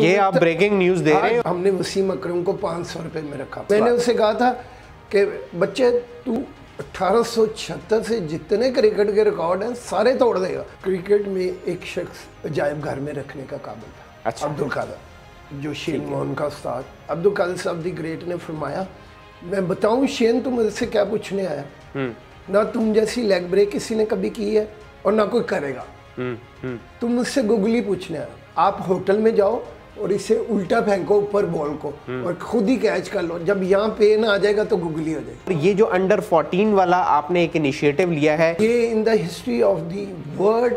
یہ آپ breaking news دے رہے ہیں؟ ہم نے وسیم اکرم کو 500 روپے میں رکھا. میں نے اسے کہا تھا کہ بچے تو 1876 سے جتنے کرکٹ کے ریکارڈ ہیں سارے توڑ دے گا. کرکٹ میں ایک شخص عجائب گھر میں رکھنے کا قابل تھا. عبد القادر, جو شین مون کا استاد. عبد القادر صاحب دی گریٹ نے فرمایا, میں بتاؤں شین تم مجھ سے کیا پوچھنے آیا؟ نہ تم جیسی لیگ بریک کسی نے کبھی کی ہے اور نہ کوئی کرے گا. تم مجھ سے گوگلی پوچھنے آیا. آپ ہوٹل میں جاؤ اور اسے الٹا پھینکو اوپر بال کو اور خود ہی کیچ کر لو. جب یہاں پہ نہ آ جائے گا تو گوگلی ہو جائے گا. یہ جو انڈر 14 والا آپ نے ایک انیشیٹو لیا ہے, یہ in the history of the world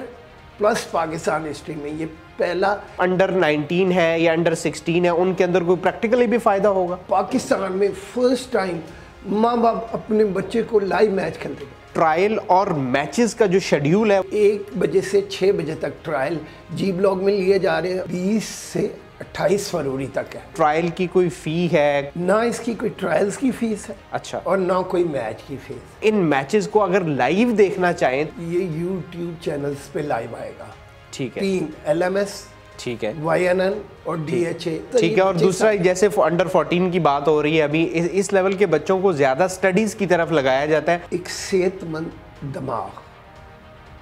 plus Pakistan history میں یہ پہلا. انڈر 19 ہے یا انڈر 16 ہے, ان کے اندر کوئی پریکٹیکلی بھی فائدہ ہوگا؟ پاکستان میں فرسٹ ٹائم ماں باپ اپنے بچے کو لائیو میچ کھیلتے ہیں. ٹرائل اور میچز کا جو شیڈیول ہے, 1 بجے سے 6 بجے تک ٹرائل جی بلاک میں لیے جا رہے ہیں. 20 سے 28 فروری تک ہے. ٹرائل کی کوئی فی ہے؟ نہ اس کی کوئی ٹرائلز کی فیس ہے اچھا, اور نہ کوئی میچ کی فیس. ان میچز کو اگر لائیو دیکھنا چاہیں یہ یوٹیوب چینلز پہ لائیو آئے گا. ٹھیک ہے. 3 LMS, ٹھیک ہے, YNN اور DHA. ٹھیک ہے. اور دوسرا جیسے انڈر 14 کی بات ہو رہی ہے ابھی, اس لیول کے بچوں کو زیادہ سٹڈیز کی طرف لگایا جاتا ہے. ایک صحت مند دماغ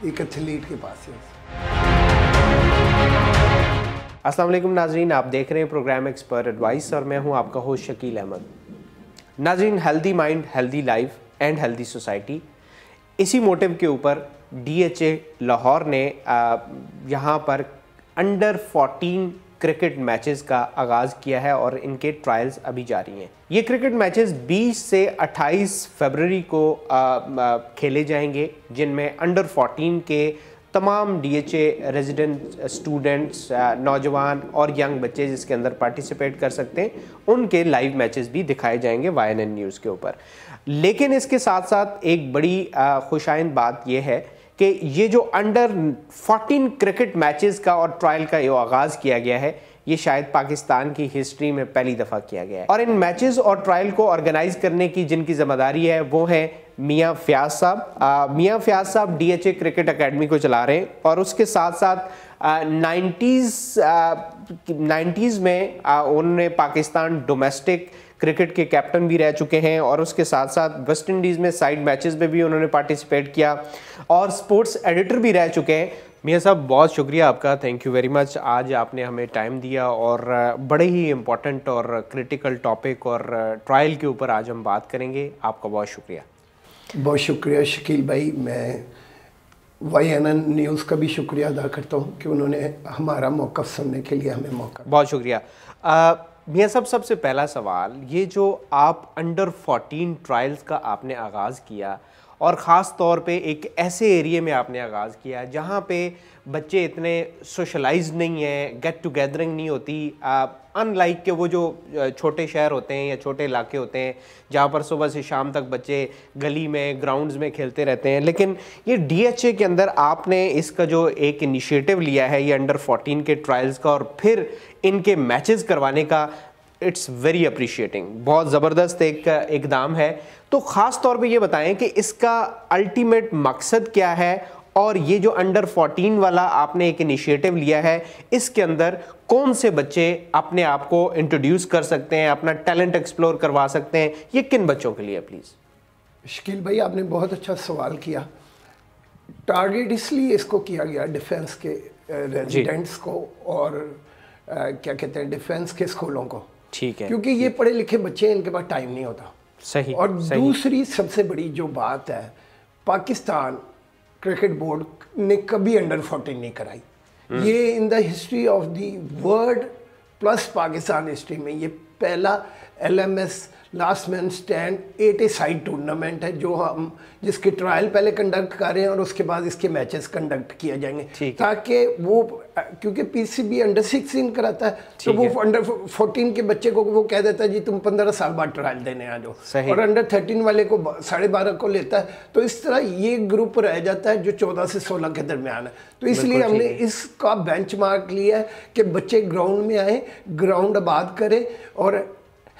ایک ایتھلیٹ کے پاس ہے. السلام علیکم ناظرین, آپ دیکھ رہے ہیں پروگرام ایکسپرٹ ایڈوائس اور میں ہوں آپ کا ہوسٹ شکیل احمد. ناظرین, healthy mind, healthy life and healthy society, اسی موٹیو کے اوپر DHA لاہور نے یہاں پر انڈر 14 کرکٹ میچز کا آغاز کیا ہے اور ان کے ٹرائلز ابھی جاری ہیں. یہ کرکٹ میچز 20 سے 28 فروری کو کھیلے جائیں گے, جن میں انڈر 14 کے تمام DHA ریزیڈنٹ اسٹوڈنٹس, نوجوان اور ینگ بچے جس کے اندر پارٹیسپیٹ کر سکتے ہیں, ان کے لائیو میچز بھی دکھائے جائیں گے YNN نیوز کے اوپر. لیکن اس کے ساتھ ساتھ ایک بڑی خوشائند بات یہ ہے کہ یہ جو انڈر 14 کرکٹ میچز کا اور ٹرائل کا یہ آغاز کیا گیا ہے, یہ شاید پاکستان کی ہسٹری میں پہلی دفعہ کیا گیا ہے. اور ان میچز اور ٹرائل کو آرگنائز کرنے کی جن کی ذمہ داری ہے وہ ہیں میاں فیاض صاحب. میاں فیاض صاحب DHA کرکٹ اکیڈمی کو چلا رہے ہیں اور اس کے ساتھ ساتھ 90s میں انہوں نے پاکستان ڈومیسٹک کرکٹ کے کیپٹن بھی رہ چکے ہیں اور اس کے ساتھ ساتھ ویسٹ انڈیز میں سائیڈ میچز میں بھی انہوں نے پارٹیسپیٹ کیا اور سپورٹس ایڈیٹر بھی رہ چکے ہیں. میاں صاحب, بہت شکریہ آپ کا, تھینک یو ویری مچ. آج آپ نے ہمیں ٹائم دیا اور بڑے ہی امپورٹنٹ اور کرٹیکل ٹاپک اور ٹرائل کے اوپر آج ہم بات کریں گے. آپ کا بہت شکریہ. بہت شکریہ شکیل بھائی. میں YNN نیوز کا بھی شکریہ ادا کرتا ہوں کہ انہوں نے ہمارا موقف سننے کے لیے ہمیں موقع. بہت شکریہ. میاں صاحب, سب سے پہلا سوال, یہ جو آپ انڈر 14 ٹرائلز کا آپ نے آغاز کیا اور خاص طور پہ ایک ایسے ایریے میں آپ نے آغاز کیا جہاں پہ بچے اتنے سوشلائز نہیں ہیں, گیٹ ٹو گیدرنگ نہیں ہوتی, ان لائک کہ وہ جو چھوٹے شہر ہوتے ہیں یا چھوٹے علاقے ہوتے ہیں جہاں پر صبح سے شام تک بچے گلی میں گراؤنڈز میں کھیلتے رہتے ہیں. لیکن یہ DHA کے اندر آپ نے اس کا جو ایک انیشیٹو لیا ہے یہ انڈر 14 کے ٹرائلز کا اور پھر ان کے میچز کروانے کا, اٹس ویری اپریشیٹنگ. بہت زبردست ایک اقدام ہے. تو خاص طور پہ یہ بتائیں کہ اس کا الٹیمیٹ مقصد کیا ہے اور یہ جو انڈر 14 والا آپ نے ایک انیشیٹو لیا ہے اس کے اندر کون سے بچے اپنے آپ کو انٹروڈیوس کر سکتے ہیں, اپنا ٹیلنٹ ایکسپلور کروا سکتے ہیں, یہ کن بچوں کے لیے پلیز؟ شکیل بھائی, آپ نے بہت اچھا سوال کیا. ٹارگیٹ اس لیے اس کو کیا گیا ڈیفنس کے ریزیڈنٹس کو اور کیا کہتے ہیں ڈیفنس کے اسکولوں کو. ٹھیک ہے. کیونکہ یہ پڑھے لکھے بچے ہیں, ان کے پاس ٹائم نہیں ہوتا. صحیح. اور دوسری سب سے بڑی جو بات ہے, پاکستان کرکٹ بورڈ نے کبھی انڈر 14 نہیں کرائی. یہ in the history of the world plus Pakistan history میں یہ پہلا LMS last man stand 8 side tournament ہے جو ہم جس کے ٹرائل پہلے کنڈکٹ کر رہے ہیں اور اس کے بعد اس کے میچز کنڈکٹ کیا جائیں گے تاکہ وہ, کیونکہ PCB انڈر 16 کراتا ہے تو وہ انڈر 14 کے بچے کو وہ کہہ دیتا ہے جی تم 15 سال بعد ٹرائل دینے آ جاؤ, اور انڈر 13 والے کو 12.5 کو لیتا ہے. تو اس طرح یہ گروپ رہ جاتا ہے جو 14 سے 16 کے درمیان ہے. تو اس لیے ہم نے اس کا بینچ مارک لیا ہے کہ بچے گراؤنڈ میں آئیں, گراؤنڈ آباد کریں, اور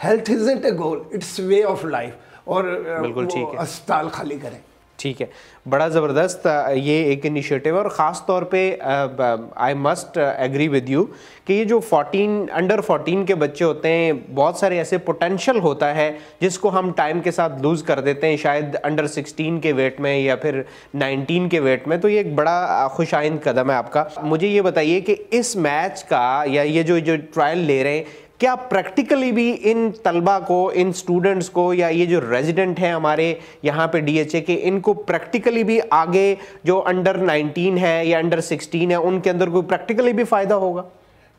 health isn't a goal, it's way of life, اور اسپتال خالی کریں. ٹھیک ہے, بڑا زبردست یہ ایک انیشیٹو ہے, اور خاص طور پہ I must agree with you کہ یہ جو انڈر 14 کے بچے ہوتے ہیں, بہت سارے ایسے پوٹینشیل ہوتا ہے جس کو ہم ٹائم کے ساتھ لوز کر دیتے ہیں, شاید انڈر 16 کے ویٹ میں یا پھر 19 کے ویٹ میں. تو یہ ایک بڑا خوش آئند قدم ہے آپ کا. مجھے یہ بتائیے کہ اس میچ کا یا یہ جو ٹرائل لے رہے ہیں, کیا پریکٹیکلی بھی ان طلبہ کو, ان سٹوڈنٹس کو, یا یہ جو ریزیڈنٹ ہیں ہمارے یہاں پہ ڈی ایچ اے کے, ان کو پریکٹیکلی بھی آگے جو انڈر 19 ہے یا انڈر 16 ہے ان کے اندر کوئی پریکٹیکلی بھی فائدہ ہوگا؟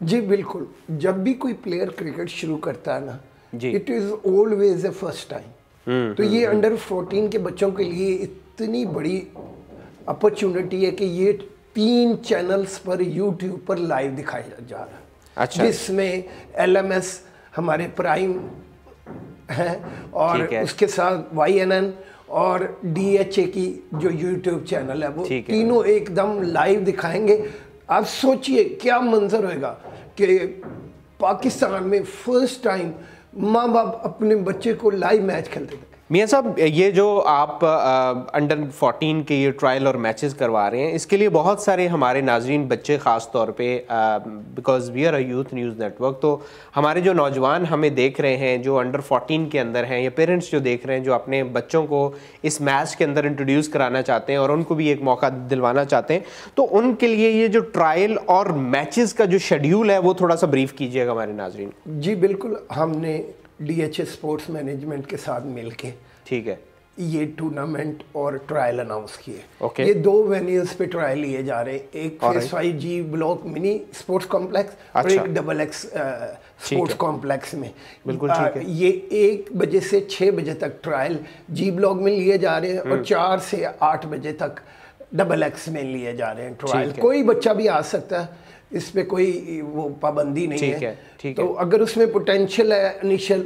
جی بالکل. جب بھی کوئی پلیئر کرکٹ شروع کرتا ہے نا, جی, it is always a first time. تو یہ انڈر 14 کے بچوں کے لیے اتنی بڑی اپرچونٹی ہے کہ یہ 3 چینلز پر یوٹیوب پر لائیو دکھایا جا رہا ہے. اچھا, جس میں ایل ایم ایس ہمارے پرائم ہیں, اور اس کے ساتھ وائی این این اور ڈی ایچ اے کی جو یوٹیوب چینل ہے, وہ تینوں ایک دم لائیو دکھائیں گے. آپ سوچئے کیا منظر ہوئے گا کہ پاکستان میں فرسٹ ٹائم ماں باپ اپنے بچے کو لائیو میچ کھیلتے تھے. میاں صاحب, یہ جو آپ انڈر 14 کے یہ ٹرائل اور میچز کروا رہے ہیں, اس کے لیے بہت سارے ہمارے ناظرین بچے, خاص طور پہ because we are a youth news network, تو ہمارے جو نوجوان ہمیں دیکھ رہے ہیں جو انڈر 14 کے اندر ہیں, یا پیرنٹس جو دیکھ رہے ہیں جو اپنے بچوں کو اس میچ کے اندر انٹروڈیوس کرانا چاہتے ہیں اور ان کو بھی ایک موقع دلوانا چاہتے ہیں, تو ان کے لیے یہ جو ٹرائل اور میچز کا جو شیڈیول ہے وہ تھوڑا سا بریف کیجیے گا ہمارے ناظرین. جی بالکل. ہم نے D H A sports management کے ساتھ مل کے, ٹھیک ہے, یہ ٹورنامنٹ اور ٹرائل اناؤنس کیے. یہ 2 وینیوز پہ ٹرائل لیے جا رہے ہیں, ایک فیس 5G بلاک منی اسپورٹس کمپلیکس اور ایک XXX اسپورٹس کمپلیکس میں. یہ 1 بجے سے 6 بجے تک ٹرائل جی بلاک میں لیے جا رہے ہیں, اور 4 سے 8 بجے تک XXX میں لیے جا رہے ہیں ٹرائل. کوئی بچہ بھی آ سکتا ہے, اس پہ کوئی وہ پابندی نہیں ہے. تو اگر اس میں پوٹینشیل ہے انیشل,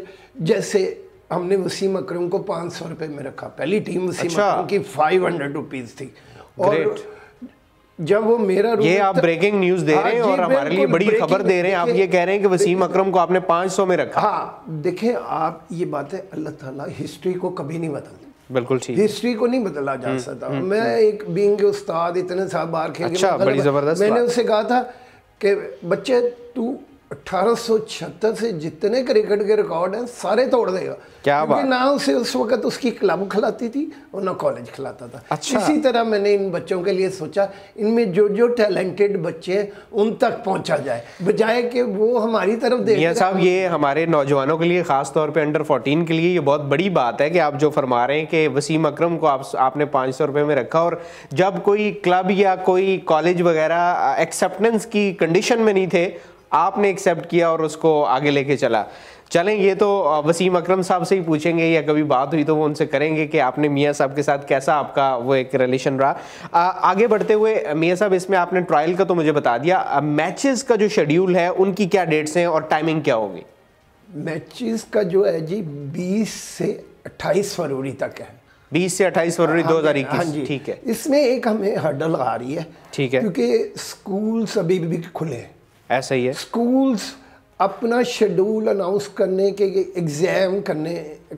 جیسے ہم نے وسیم اکرم کو 500 روپے میں رکھا, پہلی ٹیم وسیم اکرم کی 500 روپیز تھی, اور جب وہ میرا یہ آپ بریکنگ نیوز دے رہے ہیں اور ہمارے لیے بڑی خبر دے رہے ہیں. آپ یہ کہہ رہے ہیں کہ وسیم اکرم کو آپ نے 500 میں رکھا. ہاں دیکھیں آپ, یہ بات ہے, اللہ تعالیٰ ہسٹری کو کبھی نہیں بدلتا. بالکل ٹھیک, ہسٹری کو نہیں بدلا جا سکتا. میں ایک بینگ استاد, اتنے سال باہر کھیل کے, بڑی زبردست, میں نے اس سے کہا تھا کہ بچے تو 1876 سے جتنے کرکٹ کے ریکارڈ ہیں سارے توڑ دے گا. کیونکہ نہ اسے اس وقت اس کی کلب کھلاتی تھی اور نہ کالج کھلاتا تھا. اسی طرح میں نے ان بچوں کے لیے سوچا ان میں جو ٹیلنٹڈ بچے ہیں ان تک پہنچا جائے, بجائے کہ وہ ہماری طرف دیکھیں. میاں صاحب, یہ ہمارے نوجوانوں کے لیے, خاص طور پہ انڈر 14 کے لیے یہ بہت بڑی بات ہے کہ آپ جو فرما رہے ہیں کہ وسیم اکرم کو آپ نے 500 روپے میں رکھا, اور جب کوئی کلب یا کوئی کالج وغیرہ ایکسیپٹنس کی کنڈیشن میں نہیں تھے, آپ نے ایکسیپٹ کیا اور اس کو آگے لے کے چلا. چلیں, یہ تو وسیم اکرم صاحب سے ہی پوچھیں گے, یا کبھی بات ہوئی تو وہ ان سے کریں گے کہ آپ نے میاں صاحب کے ساتھ کیسا آپ کا وہ ایک ریلیشن رہا. آگے بڑھتے ہوئے میاں صاحب, اس میں آپ نے ٹرائل کا تو مجھے بتا دیا, میچز کا جو شیڈیول ہے ان کی کیا ڈیٹس ہیں اور ٹائمنگ کیا ہوگی؟ میچز کا جو ہے جی 20 سے 28 فروری تک ہے. 20 سے 28 فروری 2021. ٹھیک ہے. اس میں ایک ہمیں ہرڈل آ رہی ہے, ٹھیک ہے, کیونکہ سکولز ابھی بھی کھلے ہیں. ایسا ہی ہے, سکولز اپنا شیڈول اناؤنس کرنے کے ایگزام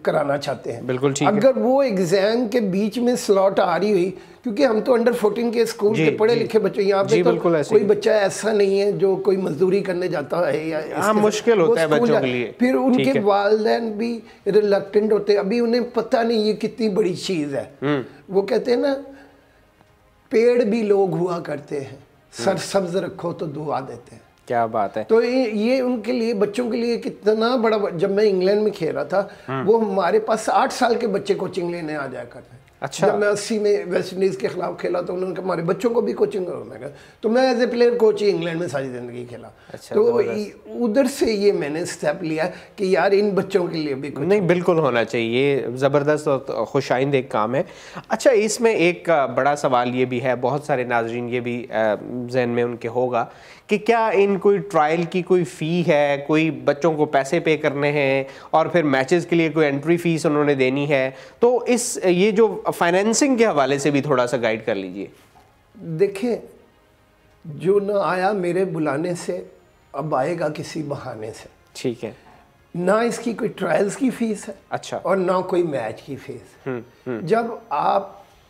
کرانا چاہتے ہیں. بالکل ٹھیک ہے. اگر وہ ایگزام کے بیچ میں سلاٹ آ رہی ہوئی, کیونکہ ہم تو انڈر 14 کے اسکول کے پڑھے لکھے بچے, یہاں پہ تو کوئی بچہ ایسا نہیں ہے جو کوئی مزدوری کرنے جاتا ہے, یا مشکل ہوتا ہے بچوں کے لیے. پھر ان کے والدین بھی ریلکٹنٹ ہوتے ہیں, ابھی انہیں پتہ نہیں یہ کتنی بڑی چیز ہے. وہ کہتے ہیں نا, پیڑ بھی لوگ ہوا کرتے ہیں, سرسبز رکھو تو دعا دیتے ہیں. کیا بات ہے. تو یہ ان کے لیے, بچوں کے لیے کتنا بڑا. جب میں انگلینڈ میں کھیل رہا تھا, وہ ہمارے پاس 8 سال کے بچے کوچنگ لینے آ جایا کرتے ہیں. اچھا. جب میں 80 میں ویسٹ انڈیز کے خلاف کھیلا تو انہوں نے کہا ہمارے بچوں کو بھی کوچنگ کرو. میں کہا تو میں as a player coach he England میں ساری زندگی کھیلا. تو ادھر سے یہ میں نے اسٹیپ لیا کہ یار ان بچوں کے لیے بھی کچھ نہیں, بالکل ہونا چاہیے. زبردست اور خوش آئند ایک کام ہے. اچھا, اس میں ایک بڑا سوال یہ بھی ہے, بہت سارے ناظرین یہ بھی ذہن میں ان کے ہوگا کہ کیا ان کوئی ٹرائل کی کوئی فی ہے, کوئی بچوں کو پیسے پے کرنے ہیں, اور پھر میچز کے لیے کوئی انٹری فیس انہوں نے دینی ہے. تو یہ جو فائنینسنگ کے حوالے سے بھی تھوڑا سا گائیڈ کر لیجئے. دیکھیں, جو نہ آیا میرے بلانے سے اب آئے گا کسی بہانے سے. ٹھیک ہے. نہ اس کی کوئی ٹرائلز کی فیس ہے, اچھا, اور نہ کوئی میچ کی فیس. جب آپ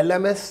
LMS,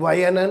YNN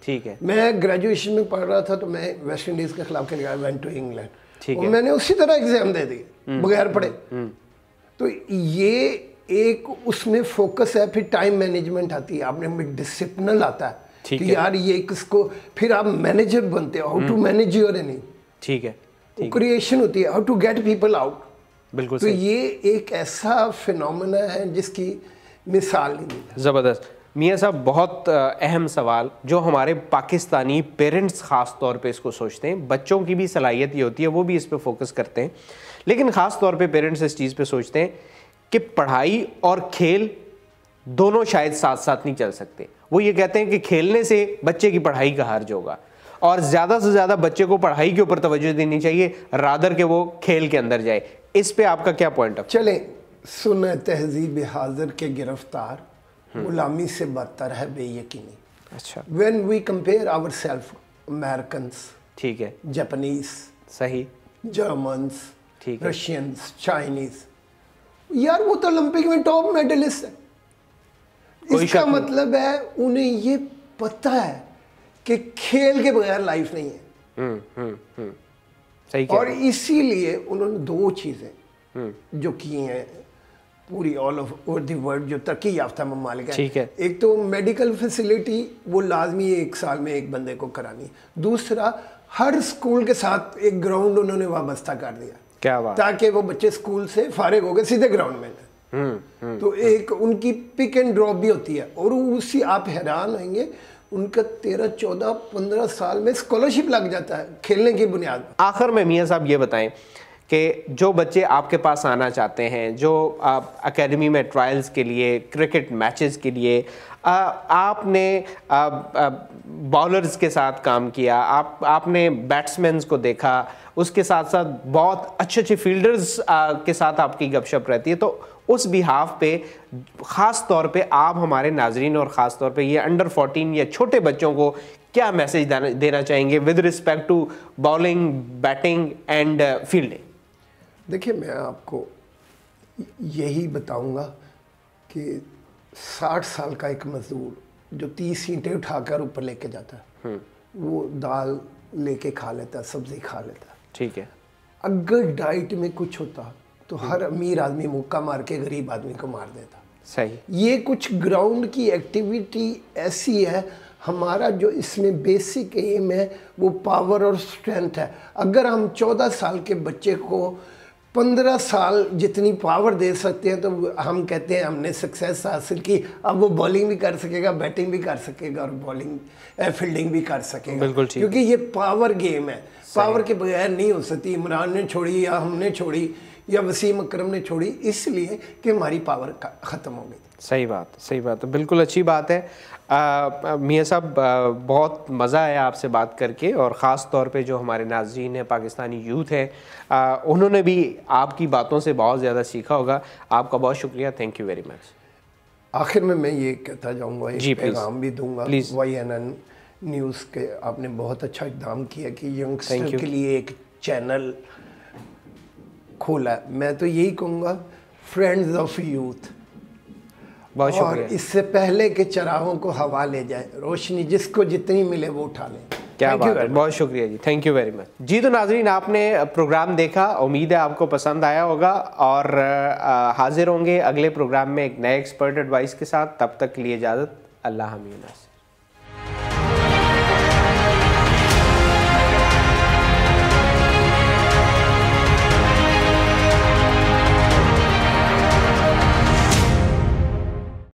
ٹھیک ہے. میں گریجویشن میں پڑھ رہا تھا تو میں ویسٹ انڈیز کے خلاف کھیل گیا, وینٹ ٹو انگلینڈ, اور میں نے اسی طرح ایگزام دے دی بغیر پڑھے. تو یہ ایک اس میں فوکس ہے, پھر ٹائم مینجمنٹ آتی ہے, آپ نے ڈسپلن آتا ہے کہ یار یہ کس کو, پھر آپ مینیجر بنتے ہو, how to manage your earning. ٹھیک ہے. کریشن ہوتی ہے, how to get people out. بالکل. تو یہ ایک ایسا فینومینا ہے جس کی مثال نہیں ہے. زبردست. میاں صاحب, بہت اہم سوال جو ہمارے پاکستانی پیرنٹس خاص طور پہ اس کو سوچتے ہیں, بچوں کی بھی صلاحیت یہ ہوتی ہے وہ بھی اس پہ فوکس کرتے ہیں, لیکن خاص طور پہ پیرنٹس اس چیز پہ سوچتے ہیں کہ پڑھائی اور کھیل دونوں شاید ساتھ ساتھ نہیں چل سکتے. وہ یہ کہتے ہیں کہ کھیلنے سے بچے کی پڑھائی کا حرج ہوگا, اور زیادہ سے زیادہ بچے کو پڑھائی کے اوپر توجہ دینی چاہیے رادر کہ وہ کھیل کے اندر جائے. اس پہ آپ کا کیا پوائنٹ آف؟ چلیں, سنیں تہذیب حاضر کے گرفتار, غلامی سے بدتر ہے بے یقینی. اچھا. when we compare ourselves, Americans, ٹھیک ہے, Japanese, صحیح, Germans, ٹھیک ہے, Russians, Chinese, یار وہ تو اولمپک میں ٹاپ میڈلسٹ ہے. اس کا مطلب ہے انہیں یہ پتہ ہے کہ کھیل کے بغیر لائف نہیں ہے. صحیح. اور اسی لیے انہوں نے دو چیزیں جو کی ہیں پوری آل اوور دی ورلڈ جو ترقی یافتہ ممالک ہیں, ایک تو میڈیکل فیسلٹی وہ لازمی 1 سال میں ایک بندے کو کرانی, دوسرا ہر اسکول کے ساتھ ایک گراؤنڈ انہوں نے وابستہ کر دیا. کیا بات. تاکہ وہ بچے اسکول سے فارغ ہو گئے سیدھے گراؤنڈ میں جائیں. تو ایک ان کی پک اینڈ ڈراپ بھی ہوتی ہے, اور اسی آپ حیران ہوئیں گے ان کا 13, 14, 15 سال میں اسکالرشپ لگ جاتا ہے کھیلنے کی بنیاد پر. آخر میں میاں صاحب یہ بتائیں کہ جو بچے آپ کے پاس آنا چاہتے ہیں, جو اکیڈمی میں ٹرائلز کے لیے, کرکٹ میچز کے لیے, آپ نے بالرز کے ساتھ کام کیا, آپ نے بیٹسمینز کو دیکھا, اس کے ساتھ ساتھ بہت اچھے اچھے فیلڈرز کے ساتھ آپ کی گپ شپ رہتی ہے, تو اس بیہاف پہ خاص طور پہ آپ ہمارے ناظرین اور خاص طور پہ یہ انڈر 14 یا چھوٹے بچوں کو کیا میسج دینا چاہیں گے with respect to bowling, batting and fielding? دیکھیے, میں آپ کو یہی بتاؤں گا کہ 60 سال کا ایک مزدور جو 30 اینٹیں اٹھا کر اوپر لے کے جاتا ہے, وہ دال لے کے کھا لیتا ہے, سبزی کھا لیتا ہے. ٹھیک ہے. اگر ڈائٹ میں کچھ ہوتا تو ہر امیر آدمی مکہ مار کے غریب آدمی کو مار دیتا. صحیح. یہ کچھ گراؤنڈ کی ایکٹیویٹی ایسی ہے, ہمارا جو اس میں بیسک ایم ہے وہ پاور اور اسٹرینتھ ہے. اگر ہم 14 سال کے بچے کو 15 سال جتنی پاور دے سکتے ہیں تو ہم کہتے ہیں ہم نے سکسیس حاصل کی. اب وہ بالنگ بھی کر سکے گا, بیٹنگ بھی کر سکے گا, اور فیلڈنگ بھی کر سکے گا. بالکل, کیونکہ یہ پاور گیم ہے, پاور کے بغیر نہیں ہو سکتی. عمران نے چھوڑی یا ہم نے چھوڑی یا وسیم اکرم نے چھوڑی, اس لیے کہ ہماری پاور ختم ہو گئی. صحیح بات, صحیح بات, بالکل اچھی بات ہے. میاں صاحب, بہت مزہ آیا آپ سے بات کر کے, اور خاص طور پہ جو ہمارے ناظرین ہیں, پاکستانی یوتھ ہے, انہوں نے بھی آپ کی باتوں سے بہت زیادہ سیکھا ہوگا. آپ کا بہت شکریہ, تھینک یو ویری مچ. آخر میں یہ کہتا جاؤں گا, ایک پیغام بھی دوں گا YNN نیوز کے, آپ نے بہت اچھا اقدام کیا کہ ینگسٹر کے لیے ایک چینل کھولا ہے. میں تو یہی کہوں گا, فرینڈز آف یوتھ. بہت اور شکریہ. اس سے پہلے کہ چراغوں کو ہوا لے جائے, روشنی جس کو جتنی ملے وہ اٹھا لیں. کیا بات ہے, بہت شکریہ جی, تھینک یو ویری مچ. جی تو ناظرین, آپ نے پروگرام دیکھا, امید ہے آپ کو پسند آیا ہوگا, اور حاضر ہوں گے اگلے پروگرام میں ایک نئے ایکسپرٹ ایڈوائس کے ساتھ. تب تک کے لیے اجازت, اللہ حافظ.